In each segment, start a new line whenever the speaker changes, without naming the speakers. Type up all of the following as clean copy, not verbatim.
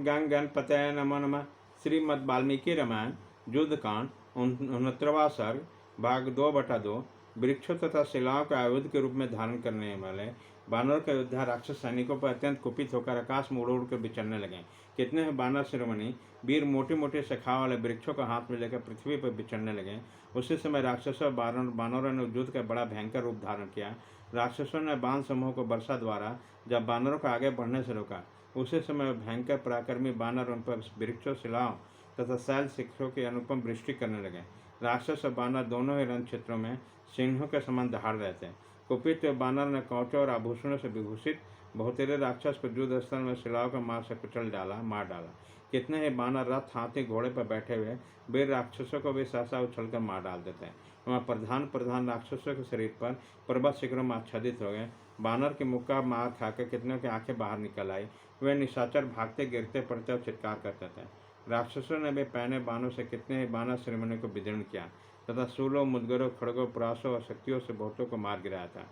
ओम गंग गणपतये नमो नमः। श्रीमद् वाल्मीकि रामायण युद्धकांड 69वां सर्ग भाग 2/2। वृक्षों तथा शिलाओं का आयुध के रूप में धारण करने वाले बानर का योद्धा राक्षस सैनिकों पर अत्यंत कुपित होकर आकाश में उड़ उड़ कर विचरने लगे। कितने ही बानर शिरोमणि वीर मोटी मोटी शाखाओं वाले वृक्षों को हाथ में लेकर पृथ्वी पर विचरने लगे। उसी समय राक्षसों बानरों ने युद्ध का बड़ा भयंकर रूप धारण किया। राक्षसों ने बाण समूह को वर्षा द्वारा जब बानरों को आगे बढ़ने से रोका, उसी समय भयंकर पराक्रमी बानर उन पर वृक्षों, शिलाओं तथा शैल शिखरों की अनुपम वृष्टि करने लगे। राक्षस और बानर दोनों ही रण क्षेत्रों में सिंहों के समान दहाड़ रहे थे। कुपित बानर ने कवचों और आभूषणों से विभूषित बहुतेरे राक्षस को युद्ध स्थल में शिलाओं का मार से मार डाला। कितने ही बानर रथ, हाथी, घोड़े पर बैठे हुए वीर राक्षसों को भी सहसा उछलकर मार डालते थे। वहाँ प्रधान प्रधान राक्षसों के शरीर पर पर्वत शिखरों में आच्छादित हो गए। बानर के मुक्का मार खाकर कितनों की आंखें बाहर निकल आई। वे निशाचर भागते, गिरते पड़ते और चित्कार करते थे। राक्षसों ने भी पहने बाणों से कितने ही बानर श्रीमणि को विदीर्ण किया तथा शूलों, मुदगरों, खड़गों, प्रासों और शक्तियों से बहुतों को मार गिराया था।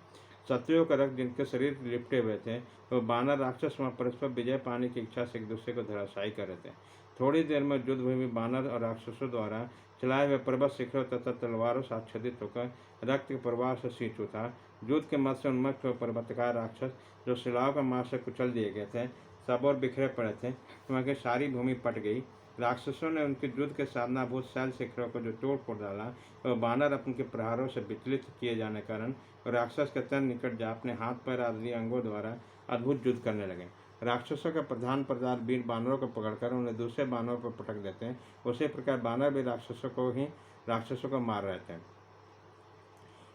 शत्रुओं का रक्त जिनके शरीर लिपटे हुए थे, वो बानर राक्षस वहाँ परस्पर विजय पाने की इच्छा से एक दूसरे को धराशायी कर रहे थे। थोड़ी देर में युद्ध भूमि बानर और राक्षसों द्वारा चलाए हुए पर्वत शिखरों तथा तलवारों से आच्छादित होकर रक्त के प्रवाह से सींच उठा। युद्ध के मत से उन्मत्त हुए पर्वतकार राक्षस जो शिलाओं का मार से कुचल दिए गए थे, सब और बिखरे पड़े थे। वहाँ की सारी भूमि पट गई। राक्षसों ने उनके युद्ध के साधनाभूत शैल शिखरों को जो तोड़ फोड़ डाला, और बानर अपने प्रहारों से विचलित किए जाने कारण राक्षस के तन निकट जा अपने हाथ पैर आदि अंगों द्वारा अद्भुत युद्ध करने लगे। राक्षसों के प्रधान प्रधान वीर बानरों को पकड़कर उन्हें दूसरे बानरों पर पटक देते हैं। उसी प्रकार बानर भी राक्षसों को मार रहे थे।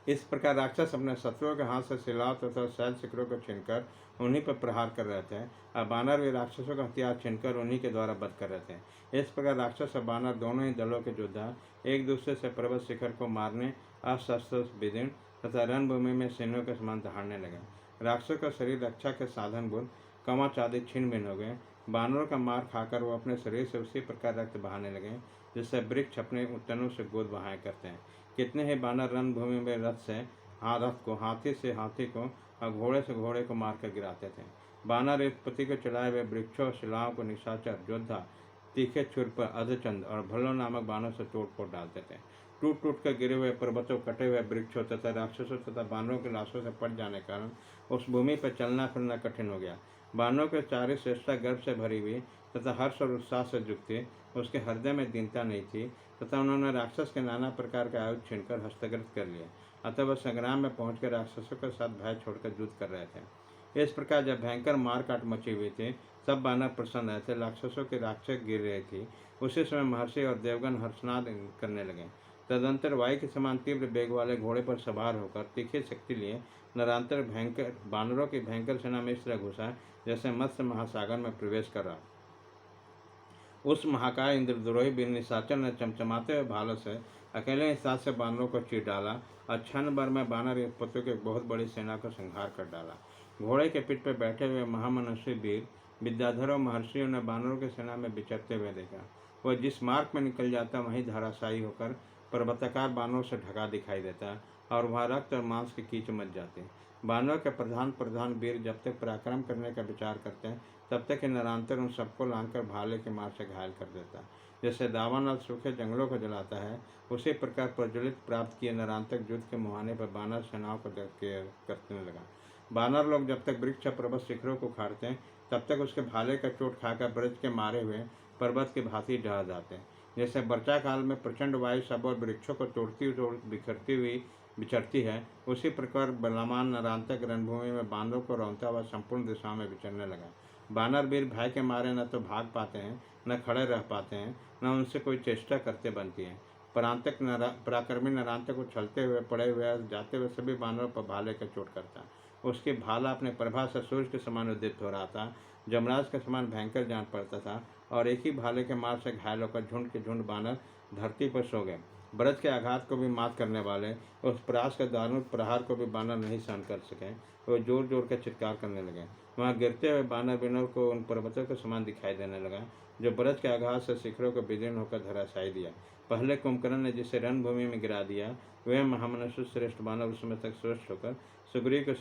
इस प्रकार राक्षस अपने शत्रुओं के हाथ से शिलाओं तथा शैल शिखरों को छीनकर उन्हीं पर प्रहार कर रहे थे, और बानर भी राक्षसों का हथियार छीनकर उन्हीं के द्वारा वध कर रहे थे। इस प्रकार राक्षस और बानर दोनों ही दलों के योद्धा एक दूसरे से पर्वत शिखर को मारने, अस्त्र विदीर्ण तथा रणभूमि में सिंहों के समान दहाड़ने लगे। राक्षसों का शरीर रक्षा के साधन बुद्ध कवच आदि छिन्न भिन्न हो गए। बानरों का मार खाकर वो अपने शरीर से उसी प्रकार रक्त बहाने लगे जिससे वृक्ष अपने तनों से गोद बहाया करते हैं। कितने ही बानर रणभूमि में रथ को, हाथी से हाथी को और घोड़े से घोड़े को मारकर गिराते थे। बानर एक पति को चढ़ाए हुए वृक्षों और शिलाओं को निशाचर योद्धा तीखे छुर पर अधचंद और भल्लो नामक बाणों से तोड़ फोड़ डालते थे। टूट टूट कर गिरे हुए पर्वतों, कटे हुए वृक्षों तथा राक्षसों तथा बानरों की लाशों से पट जाने के कारण उस भूमि पर चलना फिरना कठिन हो गया। बानरों के चारी श्रेष्ठता गर्भ से भरी हुई तथा हर्ष और उत्साह से युक्त थी। उसके हृदय में दीनता नहीं थी तथा उन्होंने राक्षस के नाना प्रकार के आयुध छीनकर हस्तगत कर लिए। अतः वह संग्राम में पहुंचकर राक्षसों के साथ भय छोड़कर युद्ध कर रहे थे। इस प्रकार जब भयंकर मारकाट मची हुई थी, सब बानर प्रसन्न रहे थे। राक्षसों की राक्षस गिर रही थी। उसी समय महर्षि और देवगण हर्षनाद करने लगे। तदंतर वायु के समान तीव्र वेग वाले घोड़े पर सवार होकर तीखी शक्ति लिए नरांतर भयंकर बानरों की भयंकर सेना में इस तरह घुसा जैसे मत्स्य महासागर में प्रवेश कर रहा। उस महाकाय इंद्रद्रोही वीर निशाचर ने चमचमाते हुए भालों से अकेले ही 7 से बानरों को चीर डाला और क्षण भर में बानर पतियों की एक बहुत बड़ी सेना को संहार कर डाला। घोड़े के पीठ पर बैठे हुए महामनुष्य वीर विद्याधरों महर्षियों ने बानरों की सेना में विचरते हुए देखा। वह जिस मार्ग में निकल जाता वहीं धराशायी होकर पर्वताकार बानरों से ढका दिखाई देता और वहाँ रक्त और मांस की कीच मच जाती। बानरों के प्रधान प्रधान वीर जब तक पराक्रम करने का विचार करते हैं तब तक नरांतर उन सबको लांघकर भाले के मार से घायल कर देता। जैसे दावानल सूखे जंगलों को जलाता है, उसी प्रकार प्रज्वलित प्राप्त किए नरांतक युद्ध के मुहाने पर बानर सेनाओं को करने लगा। बानर लोग जब तक वृक्ष पर्वत शिखरों को उखाड़ते हैं तब तक उसके भाले का चोट खाकर ब्रज के मारे हुए पर्वत की भांति ढह जाते हैं। जैसे वर्षा काल में प्रचंड वायु सब और वृक्षों को तोड़ती बिखरती हुई विचरती है, उसी प्रकार बलवान नरांतक रणभूमि में बानरों को रौंदता हुआ संपूर्ण दिशाओं में विचरने लगा। बानर वीर भय के मारे न तो भाग पाते हैं, न खड़े रह पाते हैं, न उनसे कोई चेष्टा करते बनती है। पराक्रमी नरांतक को छलते हुए पड़े हुए जाते हुए सभी बानरों पर भाले का चोट करता। उसकी भाला अपने प्रभा से सूर्य के समान उद्दीप्त हो रहा था। जमराज के समान भयंकर जान पड़ता था और एक ही भाले के मार से घायल होकर झुंड के झुंड बानर धरती पर सो गए। ब्रज के आघात को भी मात करने वाले उस प्रास के दारुण प्रहार को भी बानर नहीं सहन कर सके। वे जोर जोर कर चित्कार करने लगे। वहाँ गिरते हुए बानर विनोद को उन पर्वतों के समान दिखाई देने लगा जो ब्रज के आघात से शिखरों को विदीर्ण होकर धराशायी दिया। पहले कुंभकर्ण ने जिसे रणभूमि में गिरा दिया, वह महामनुष्य श्रेष्ठ बानर उस समय तक स्वस्थ होकर सुग्रीव के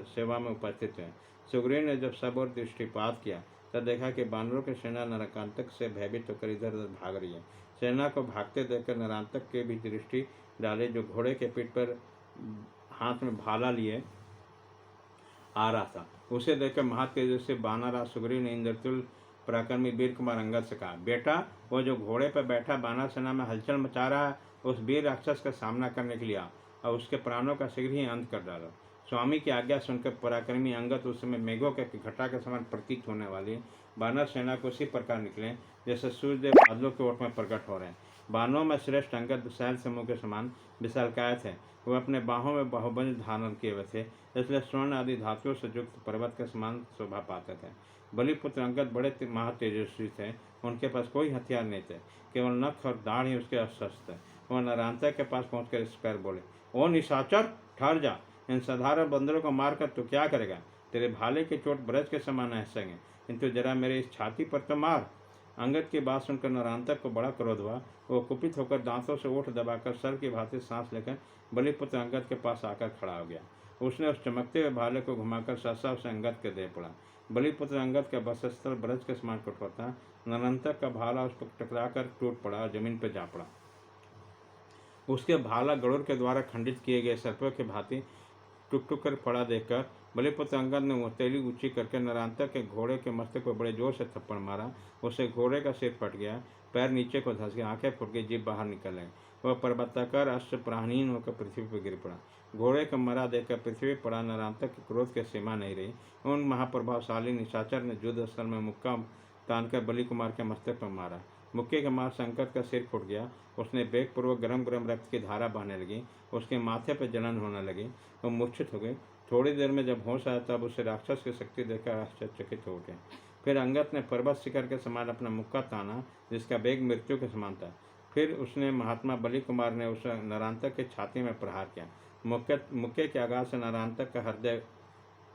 सेवा में उपस्थित हुए। सुग्रीव ने जब सब और दृष्टिपात किया तब देखा कि बानरों की सेना नरांतक से भयभीत होकर इधर उधर भाग रही है। सेना को भागते देखकर नरांतक के भी दृष्टि डाले, जो घोड़े के पीठ पर हाथ में भाला लिए आ रहा था। उसे देखकर महातेजस्वी बानाराज सुग्रीव ने इंद्रतुल पराक्रमी वीर कुमार अंगद से कहा, बेटा, वो जो घोड़े पर बैठा बानर सेना में हलचल मचा रहा है, उस वीर राक्षस का सामना करने के लिए आओ और उसके प्राणों का शीघ्र ही अंत कर डालो। स्वामी की आज्ञा सुनकर पराक्रमी अंगद उस समय मेघों के घटा के समान प्रतीत होने वाली बानर सेना को उसी प्रकार निकले जैसे सूर्यदेव बादलों के ओट में प्रकट हो रहे हैं। बानों में श्रेष्ठ अंगद शैल समूह के समान विशालकाय थे। वह अपने बाहों में बाहुबल धारण किए हुए थे, इसलिए स्वर्ण आदि धातुओं से युक्त पर्वत के समान शोभा पाते थे। बलिपुत्र अंगद बड़े महातेजस्वी थे। उनके पास कोई हथियार नहीं थे, केवल नख और दाढ़ ही उसके अस्त्र थे। वह नरांतक के पास पहुंचकर इस पर बोले, ओ निशाचर, ठहर जा। इन साधारण बंदरों को मारकर तू क्या करेगा? तेरे भाले की चोट ब्रज के समान ऐसेंगे, किंतु जरा मेरे इस छाती पर तो मार। अंगद की बात सुनकर नरांतक को बड़ा क्रोध हुआ। वो कुपित होकर दांतों से ओठ दबाकर सर की भांति सांस लेकर बलिपुत्र अंगद के पास आकर खड़ा हो गया। उसने उस चमकते हुए भाले को घुमाकर सहसा उसे अंगद के दे पड़ा। बलिपुत्र अंगद का बसस्थल ब्रज के समान कठोर था। नरांतक का भाला उस पर टकराकर टूट पड़ा और जमीन पर जा पड़ा। उसके भाला गरुड़ के द्वारा खंडित किए गए सर्पों के भांति टुक टुक कर पड़ा देखकर बलिपुत्र अंगद ने मुहतेली ऊंची करके नरांतक के घोड़े के मस्तक पर बड़े जोर से थप्पड़ मारा। उससे घोड़े का सिर फट गया, पैर नीचे को धंस गया, आंखें फूट गई, जीभ बाहर निकल आई। वह पर्वताकार अश्व प्राणहीन होकर पृथ्वी पर गिर पड़ा। घोड़े का मरा देखकर पृथ्वी पड़ा नरांतक के क्रोध की सीमा नहीं रही। उन महाप्रभावशाली निशाचर ने युद्ध स्थल में मुक्का तानकर बलि कुमार के मस्तक पर मारा। मुक्के के मार संकट का सिर फूट गया। उसने वेगपूर्वक गरम गरम रक्त की धारा बहने लगी। उसके माथे पर जलन होने लगी। वह मूर्छित हो गई। थोड़ी देर में जब होश आया तब उसे राक्षस की शक्ति देखकर आश्चर्यचकित हो उठे। फिर अंगद ने पर्वत शिखर के समान अपना मुक्का ताना, जिसका वेग मृत्यु के समान था। फिर उसने महात्मा बलि कुमार ने उस नरांतक के छाती में प्रहार किया। मुक्के के आघात से नरांतक का हृदय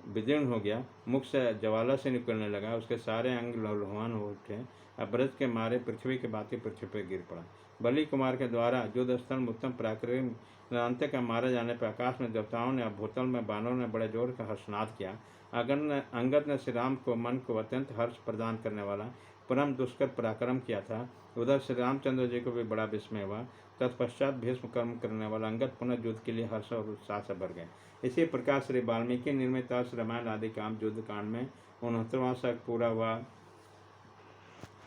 विदीर्ण हो गया, मुख से ज्वाला से निकलने लगा, उसके सारे अंग लहलहान हो उठे। अब्रज के मारे पृथ्वी के भांति पृथ्वी पर गिर पड़ा। बलि कुमार के द्वारा युद्ध स्थल में उत्तम पराक्रमी नरांतक का मारे जाने पर आकाश में देवताओं ने और भूतल में बानरों ने बड़े जोर का हर्षनाद किया। अंगद ने श्री राम को मन को अत्यंत हर्ष प्रदान करने वाला परम दुष्कर पराक्रम किया था। उधर श्री रामचंद्र जी को भी बड़ा विस्मय हुआ। तत्पश्चात भीष्म कर्म करने वाला अंगद पुनः युद्ध के लिए हर्ष और उत्साह से भर गए। इसी प्रकार श्री वाल्मीकि निर्मित रामायण आदि काम युद्ध कांड में 69वां सर्ग पूरा हुआ।